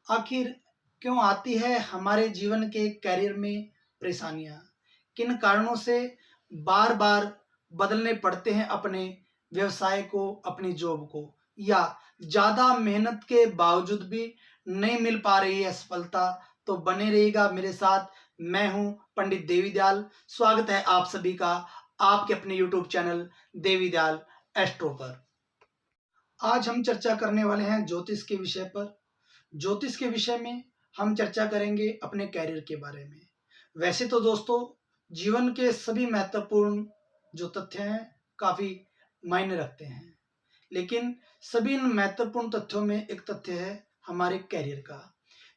आखिर क्यों आती है हमारे जीवन के करियर में परेशानियां? किन कारणों से बार बार बदलने पड़ते हैं अपने व्यवसाय को, अपनी जॉब को, या ज्यादा मेहनत के बावजूद भी नहीं मिल पा रही है सफलता? तो बने रहिएगा मेरे साथ। मैं हूं पंडित देवीदयाल। स्वागत है आप सभी का आपके अपने यूट्यूब चैनल देवीदयाल एस्ट्रो पर। आज हम चर्चा करने वाले हैं ज्योतिष के विषय पर। ज्योतिष के विषय में हम चर्चा करेंगे अपने कैरियर के बारे में। वैसे तो दोस्तों, जीवन के सभी महत्वपूर्ण जो तथ्य हैं काफी मायने रखते हैं, लेकिन सभी इन महत्वपूर्ण तथ्यों में एक तथ्य है हमारे कैरियर का।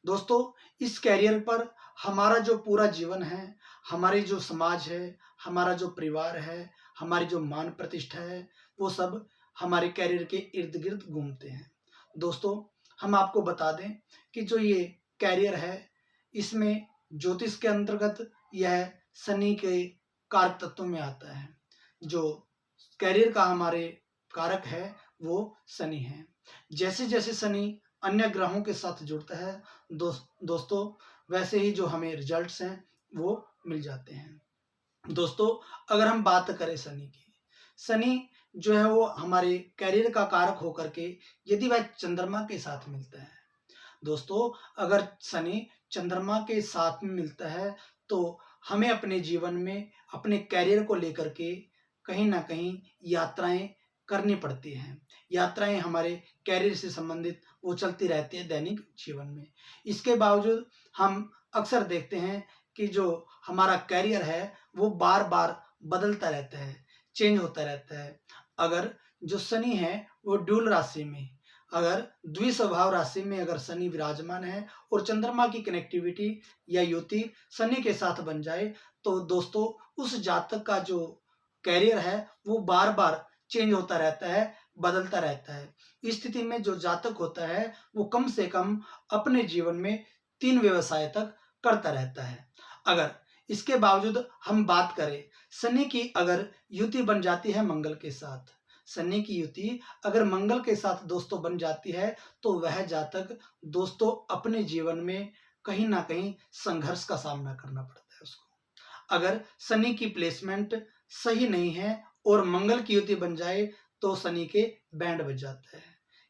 दोस्तों, इस कैरियर पर हमारा जो पूरा जीवन है, हमारी जो समाज है, हमारा जो परिवार है, हमारी जो मान प्रतिष्ठा है, वो सब हमारे कैरियर के इर्द गिर्द घूमते हैं। दोस्तों, हम आपको बता दें कि जो ये कैरियर है, इसमें ज्योतिष के अंतर्गत यह शनि के कारक तत्वों में आता है। जो कैरियर का हमारे कारक है वो शनि है। जैसे जैसे शनि अन्य ग्रहों के साथ जुड़ता है दोस्तों, वैसे ही जो हमें रिजल्ट्स हैं वो मिल जाते हैं। दोस्तों, अगर हम बात करें शनि की, शनि जो है वो हमारे कैरियर का कारक होकर के यदि वह चंद्रमा के साथ मिलता है, दोस्तों अगर शनि चंद्रमा के साथ में मिलता है तो हमें अपने जीवन में अपने कैरियर को लेकर के कहीं ना कहीं यात्राएं करनी पड़ती हैं। यात्राएं हमारे कैरियर से संबंधित वो चलती रहती है दैनिक जीवन में। इसके बावजूद हम अक्सर देखते हैं कि जो हमारा कैरियर है वो बार बार बदलता रहता है, चेंज होता रहता है। अगर जो शनि है वो ड्यूल राशि में, अगर द्विस्वभाव राशि में अगर शनि विराजमान है और चंद्रमा की कनेक्टिविटी या युति शनि के साथ बन जाए, तो दोस्तों उस जातक का जो कैरियर है वो बार बार चेंज होता रहता है, बदलता रहता है। इस स्थिति में जो जातक होता है वो कम से कम अपने जीवन में 3 व्यवसाय तक करता रहता है। अगर इसके बावजूद हम बात करें, शनि की अगर युति बन जाती है मंगल के साथ, शनि की युति अगर मंगल के साथ दोस्तों बन जाती है, तो वह जातक दोस्तों अपने जीवन में कहीं ना कहीं संघर्ष का सामना करना पड़ता है उसको। अगर शनि की प्लेसमेंट सही नहीं है और मंगल की युति बन जाए तो शनि के बैंड बज जाता है।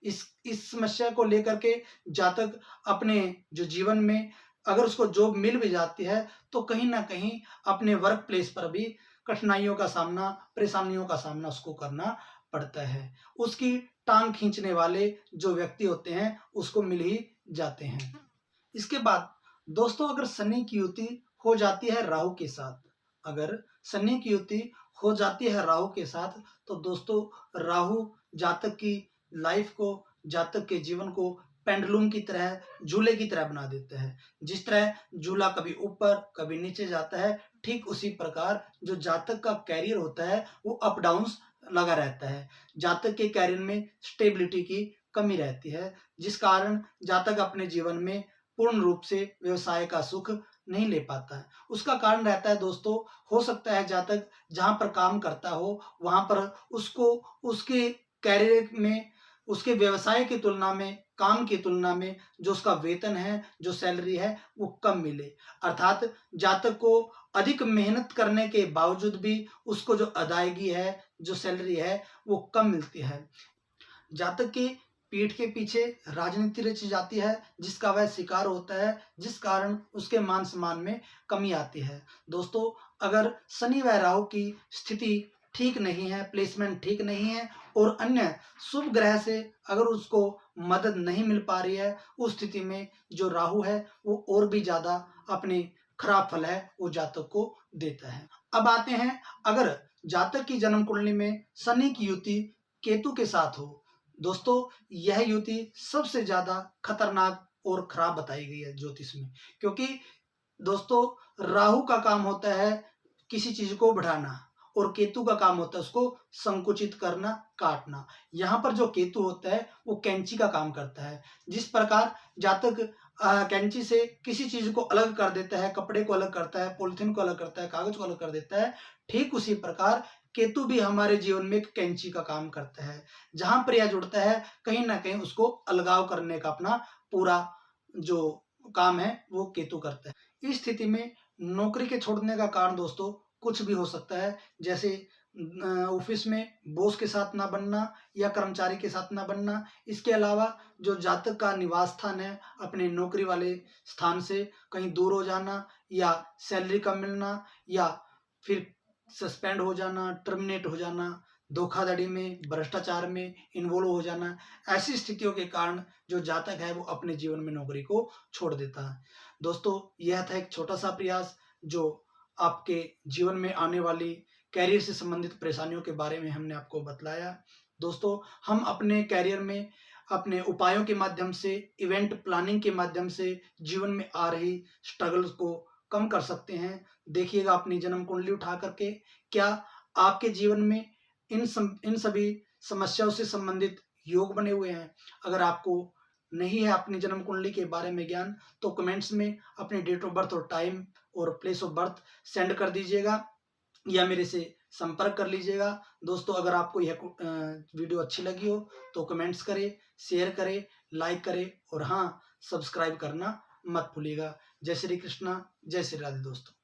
इस समस्या को लेकर के जातक अपने जो जीवन में अगर उसको जॉब मिल भी जाती है तो कहीं ना कहीं अपने वर्क प्लेस पर भी कठिनाइयों का सामना, परेशानियों का सामना उसको करना पड़ता है। उसकी टांग खींचने वाले जो व्यक्ति होते हैं उसको मिल ही जाते हैं। इसके बाद दोस्तों, अगर शनि की युति हो जाती है राहु के साथ, अगर शनि की युति हो जाती है राहु के साथ, तो दोस्तों राहु जातक की लाइफ को, जातक के जीवन को पेंडुलम की तरह, झूले की तरह बना देता है। जिस तरह झूला कभी ऊपर कभी नीचे जाता है, ठीक उसी प्रकार जो जातक का कैरियर होता है वो अप डाउन्स लगा रहता है। जातक के कैरियर में स्टेबिलिटी की कमी रहती है, जिस कारण जातक अपने जीवन में पूर्ण रूप से व्यवसाय का सुख नहीं ले पाता है। उसका कारण रहता है दोस्तों, हो सकता है जातक जहां पर काम करता हो वहां पर उसको उसके कैरियर में, उसके व्यवसाय की तुलना में, काम की तुलना में जो उसका वेतन है, जो सैलरी है वो कम मिले। अर्थात जातक को अधिक मेहनत करने के बावजूद भी उसको जो अदायगी है, जो सैलरी है वो कम मिलती है। जातक की पीठ के पीछे राजनीति रची जाती है जिसका वह शिकार होता है, जिस कारण उसके मान सम्मान में कमी आती है। दोस्तों, अगर शनि व राहु की स्थिति ठीक नहीं है, प्लेसमेंट ठीक नहीं है और अन्य शुभ ग्रह से अगर उसको मदद नहीं मिल पा रही है, उस स्थिति में जो राहु है वो और भी ज्यादा अपने खराब फल है वो जातक को देता है। अब आते हैं, अगर जातक की जन्म कुंडली में शनि की युति केतु के साथ हो, दोस्तों यह युति सबसे ज्यादा खतरनाक और खराब बताई गई है ज्योतिष में। क्योंकि दोस्तों राहु का काम होता है किसी चीज को बढ़ाना और केतु का काम होता है उसको संकुचित करना, काटना। यहाँ पर जो केतु होता है वो कैंची का काम करता है। जिस प्रकार जातक कैंची से किसी चीज को अलग कर देता है, कपड़े को अलग करता है, पॉलिथीन को अलग करता है, कागज को अलग कर देता है, ठीक उसी प्रकार केतु भी हमारे जीवन में एक कैंची का काम करता है। जहां पर यह जुड़ता है कहीं ना कहीं उसको अलगाव करने का अपना पूरा जो काम है वो केतु करता है। इस स्थिति में नौकरी के छोड़ने का कारण दोस्तों कुछ भी हो सकता है, जैसे ऑफिस में बॉस के साथ ना बनना या कर्मचारी के साथ ना बनना। इसके अलावा जो जातक का निवास स्थान है अपने नौकरी वाले स्थान से कहीं दूर हो जाना, या सैलरी कम मिलना, या फिर सस्पेंड हो जाना, टर्मिनेट हो जाना, धोखाधड़ी में, भ्रष्टाचार में इन्वॉल्व हो जाना। ऐसी स्थितियों के कारण जो जातक है वो अपने जीवन में नौकरी को छोड़ देता है। दोस्तों, यह था एक छोटा सा प्रयास जो आपके जीवन में आने वाली कैरियर से संबंधित परेशानियों के बारे में हमने आपको बतलाया। दोस्तों, हम अपने कैरियर में अपने उपायों के माध्यम से, इवेंट प्लानिंग के माध्यम से जीवन में आ रही स्ट्रगल्स को कम कर सकते हैं। देखिएगा अपनी जन्म कुंडली उठा करके, क्या आपके जीवन में इन सभी समस्याओं से संबंधित योग बने हुए हैं। अगर आपको नहीं है अपनी जन्म कुंडली के बारे में ज्ञान, तो कमेंट्स में अपने डेट ऑफ बर्थ और टाइम और प्लेस ऑफ बर्थ सेंड कर दीजिएगा या मेरे से संपर्क कर लीजिएगा। दोस्तों, अगर आपको यह वीडियो अच्छी लगी हो तो कमेंट्स करें, शेयर करें, लाइक करें और हाँ, सब्सक्राइब करना मत भूलिएगा। जय श्री कृष्णा, जय श्री राधे दोस्तों।